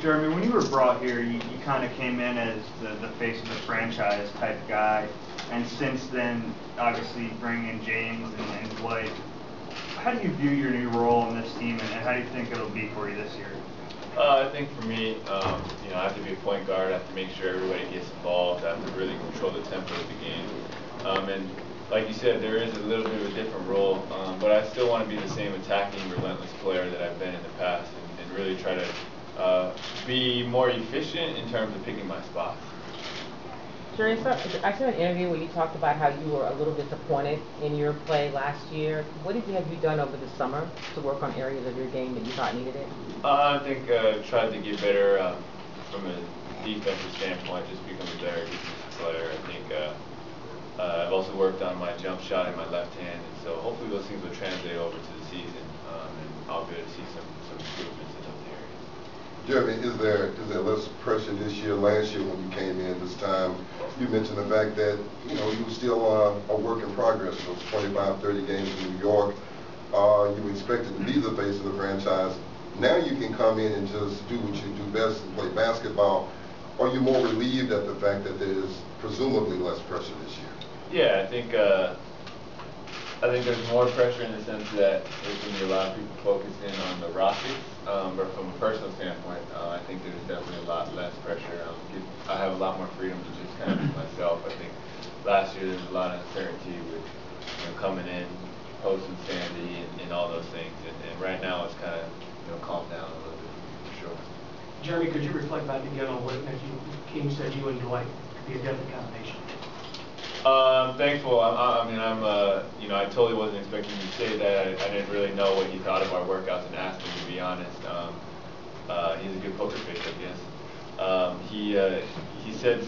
Jeremy, when you were brought here, you kind of came in as the face of the franchise type guy, and since then, obviously bringing in James and Dwight. How do you view your new role in this team, and how do you think it'll be for you this year? I think for me, I have to be a point guard. I have to make sure everybody gets involved. I have to really control the tempo of the game. And like you said, there is a little bit of a different role, but I still want to be the same attacking, relentless player that I've been in the past, and really try to be more efficient in terms of picking my spots. Jerry, I saw an interview where you talked about how you were a little disappointed in your play last year. What have you done over the summer to work on areas of your game that you thought needed it? I think tried to get better from a defensive standpoint, just become a better defensive player. I think I've also worked on my jump shot in my left hand, and so hopefully those things will translate over to the season, and I'll be able to see some improvements in those areas. Jeremy, is there less pressure this year? Last year when you came in this time, you mentioned the fact that you were still a work in progress. Those 25, 30 games in New York, you were expected to be the face of the franchise. Now you can come in and just do what you do best and play basketball. Are you more relieved at the fact that there is presumably less pressure this year? Yeah, I think there's more pressure in the sense that there's going to be a lot of people focused in on the Rockets, but from a personal standpoint, I think there's definitely a lot less pressure. I have a lot more freedom to just kind of be myself. I think last year there was a lot of uncertainty with coming in, post-Sandy, and all those things, and right now it's kind of calmed down a little bit for sure. Jeremy, could you reflect back again on what Hakeem said you and Dwight could be a deadly combination? Thankful. I totally wasn't expecting you to say that. I didn't really know what he thought of our workouts in Aspen, to be honest. He's a good poker face, I guess. He said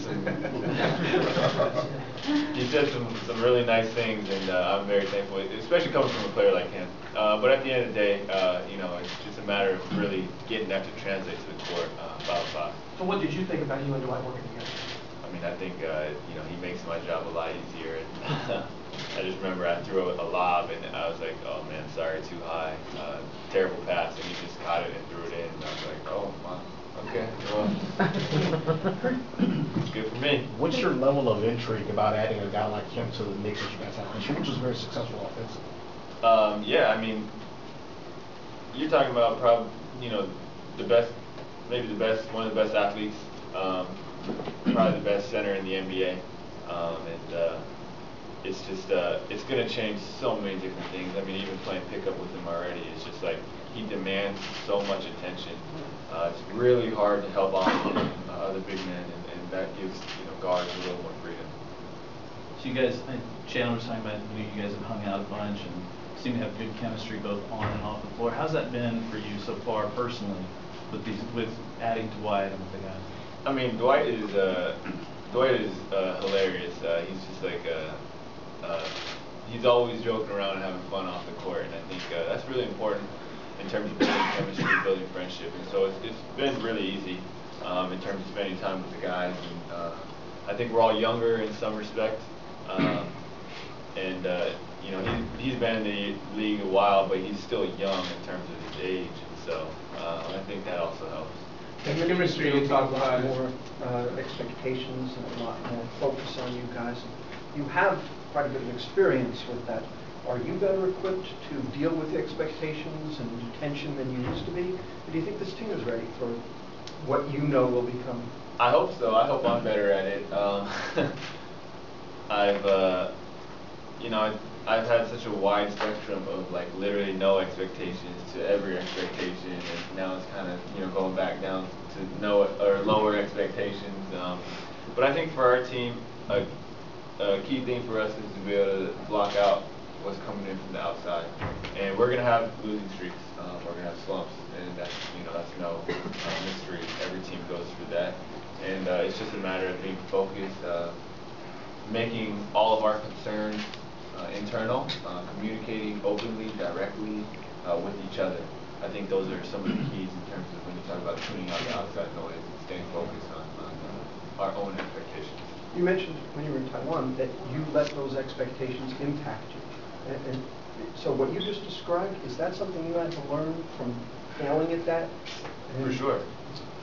some really nice things, and I'm very thankful, especially coming from a player like him. But at the end of the day, it's just a matter of really getting that to translate to the court. So what did you think about you and Dwight working together? I think he makes my job a lot easier. And I just remember I threw a lob, and I was like, oh man, sorry, too high, terrible pass, and he just caught it and threw it in. And I was like, oh wow. Okay, well, it's good for me. What's your level of intrigue about adding a guy like him to the mix that you guys have this year, which was very successful offensively? You're talking about probably, the best, maybe the best, one of the best athletes, probably the best center in the NBA, and it's just, it's going to change so many different things. Even playing pickup with him already, it's just like, he demands so much attention. It's really hard to help off other big men, and that gives guards a little more freedom. So you guys, Chandler was talking about you guys have hung out a bunch and seem to have good chemistry both on and off the floor. How's that been for you so far personally with adding Dwight and with the guys? Dwight is hilarious. He's just like he's always joking around and having fun off the court, and I think that's really important in terms of building chemistry, building friendship, and so it's been really easy in terms of spending time with the guys. And I think we're all younger in some respect, and he's been in the league a while, but he's still young in terms of his age, and so I think that also helps. In the chemistry, you talk about more expectations and a lot more focus on you guys. You have quite a bit of experience with that. Are you better equipped to deal with expectations and tension than you used to be? Or do you think this team is ready for what you know will become? I hope so. I hope I'm better at it. I've had such a wide spectrum of literally no expectations to every expectation, and now it's kind of going back down to no or lower expectations. But I think for our team, a key thing for us is to be able to block out what's coming in from the outside, and we're gonna have losing streaks. We're gonna have slumps, and that's no mystery. Every team goes through that, and it's just a matter of being focused, making all of our concerns internal, communicating openly, directly with each other. I think those are some of the keys in terms of when you talk about tuning out the outside noise and staying focused on our own expectations. You mentioned when you were in Taiwan that you let those expectations impact you. And so what you just described, is that something you had to learn from failing at that? For sure,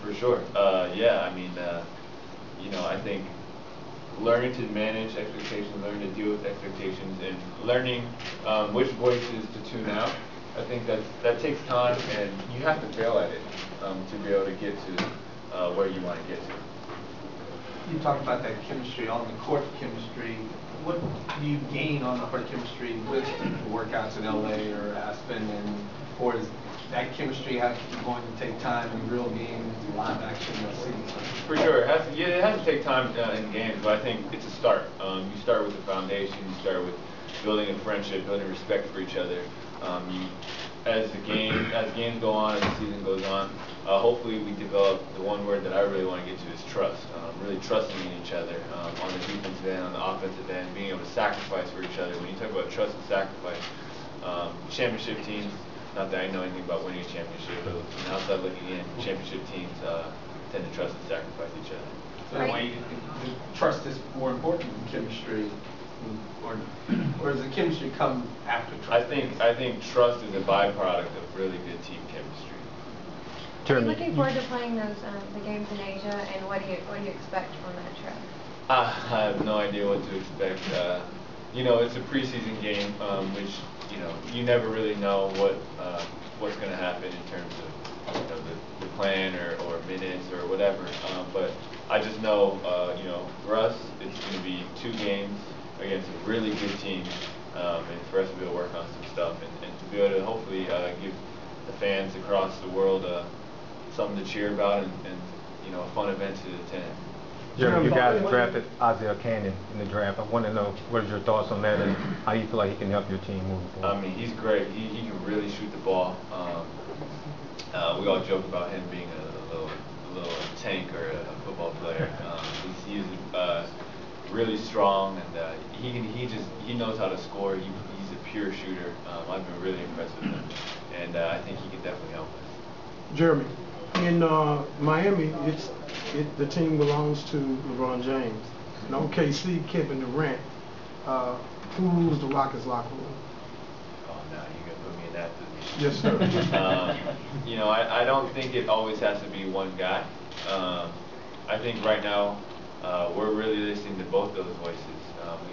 for sure. Yeah, I mean, you know, I think learning to manage expectations, learning to deal with expectations, and learning which voices to tune out. I think that takes time, and you have to fail at it to be able to get to where you want to get to. You talked about that chemistry, on the court chemistry. What do you gain on the court chemistry with the workouts in LA or Aspen, or is that chemistry going to take time in real games, live action, let's see? For sure, it has to take time in games, but I think it's a start. You start with the foundation, you start with building a friendship, building respect for each other. As games go on, as the season goes on, hopefully we develop the one word that I really want to get to is trust. Really trusting in each other on the defensive end, on the offensive end, being able to sacrifice for each other. When you talk about trust and sacrifice, championship teams, not that I know anything about winning a championship, but from outside looking in, championship teams tend to trust and sacrifice each other. So why you think trust is more important than chemistry, or does the chemistry come after trust? I think trust is a byproduct of really good team chemistry. Are you looking forward to playing those the games in Asia, and what do you expect from that trip? I have no idea what to expect. You know, it's a preseason game, which you never really know what's going to happen in terms of the plan or minutes or whatever. But I just know, for us, it's going to be 2 games against a really good team, and for us to be able to work on some stuff and to be able to hopefully give the fans across the world something to cheer about and a fun event to attend. Jeremy, you guys drafted Isaiah Cannon in the draft. I want to know what is your thoughts on that and how you feel like he can help your team moving forward. I mean, he's great. He can really shoot the ball. We all joke about him being a little tank or a football player. He's really strong, and he knows how to score. He's a pure shooter. I've been really impressed with him, and I think he can definitely help us. Jeremy, in Miami, the team belongs to LeBron James. In OKC, Kevin Durant. Who rules the Rockets locker room? Oh, no, you're gonna put me in that position. Yes, sir. I don't think it always has to be one guy. I think right now we're really listening to both those voices.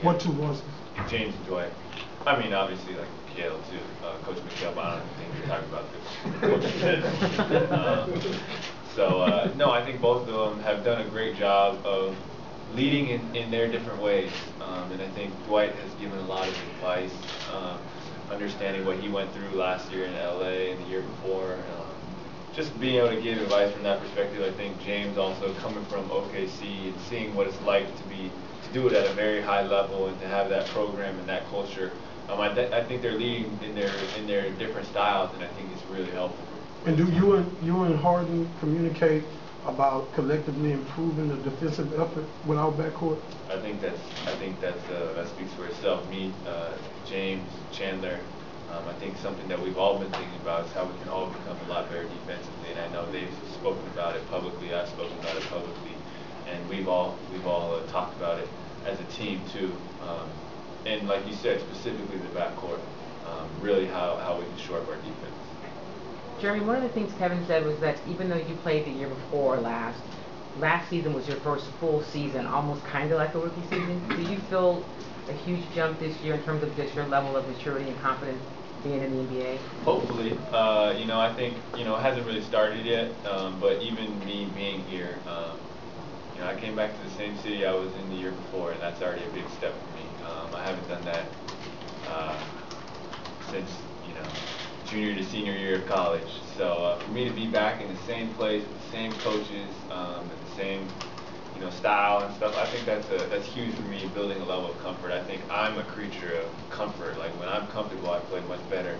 What 2 voices? James and Dwight. I mean, obviously, like Mikhail too. Coach Mikhail, but I don't think we're talking about this. No, I think both of them have done a great job of leading in their different ways. And I think Dwight has given a lot of advice, understanding what he went through last year in LA and the year before. Just being able to give advice from that perspective. I think James also coming from OKC and seeing what it's like to do it at a very high level and to have that program and that culture. I think they're leading in their different styles, and I think it's really helpful. And do you and Harden communicate about collectively improving the defensive effort without backcourt? I think that speaks for itself. Me, James, Chandler. I think something that we've all been thinking about is how we can all become a lot better defensively. And I know they've spoken about it publicly. I've spoken about it publicly, and we've all talked about it as a team too. And like you said, specifically the backcourt, really how we can shore up our defense. Jeremy, one of the things Kevin said was that even though you played the year before last season was your first full season, almost kind of like a rookie season. Do you feel a huge jump this year in terms of just your level of maturity and confidence being in the NBA? Hopefully. I think, it hasn't really started yet, but even me being here, I came back to the same city I was in the year before, and that's already a big step for me. I haven't done that since, junior to senior year of college. So for me to be back in the same place with the same coaches, and the same, style and stuff, I think that's huge for me, building a level of comfort. I think I'm a creature of comfort. Like when I'm comfortable, I play much better.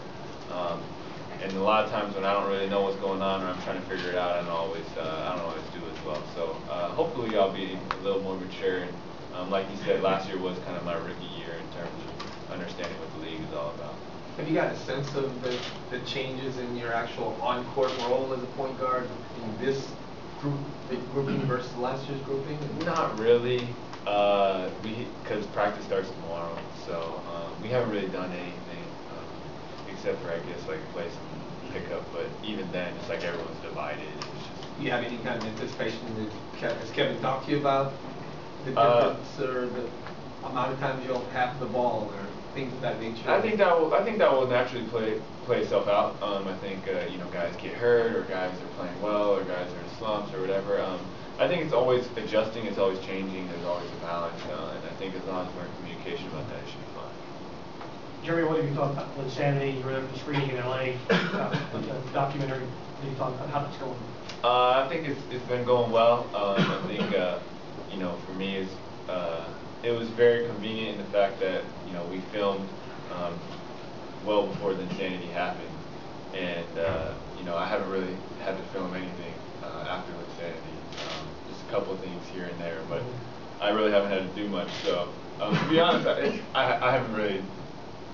And a lot of times when I don't really know what's going on or I'm trying to figure it out, I don't always do as well. So hopefully I'll be a little more mature. And like you said, last year was kind of my rookie year in terms of understanding what the league is all about. Have you got a sense of the changes in your actual on-court role as a point guard in this grouping versus last year's grouping? Not really, because practice starts tomorrow, so we haven't really done anything except for, I guess, like play some pickup, but even then, it's like everyone's divided. It's just, Do you have any kind of anticipation that has Kevin talked to you about the difference or the amount of times you'll have the ball or things of that nature? I think that will naturally play itself out. I think you know, guys get hurt, or guys are playing well, or guys are in slumps, or whatever. I think it's always adjusting, it's always changing, there's always a balance, and I think as long as we're in communication about that, it should be fine. Jeremy, what have you thought about Insanity? You were there for the screening in LA, the documentary. What have you thought about how that's going? I think it's been going well. I think you know, for me, it was very convenient in the fact that, you know, we filmed well before the Insanity happened, and you know, I haven't really had to film anything after the Insanity. Just a couple of things here and there, but I really haven't had to do much. So to be honest, I haven't really.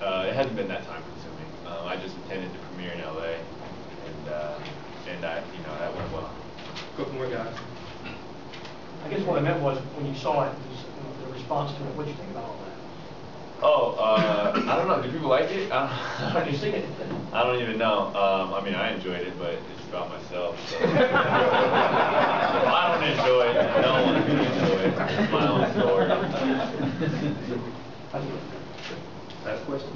It hasn't been that time consuming. I just attended the premiere in LA, and you know, that went well. Couple more guys. I guess what I meant was when you saw it, the response to it. What did you think about all that? Oh, I don't know. Do people like it? Have you seen it? I don't even know. I mean, I enjoyed it, but it's about myself. So. If I don't enjoy it, no one can enjoy it. It's my own story. Last question.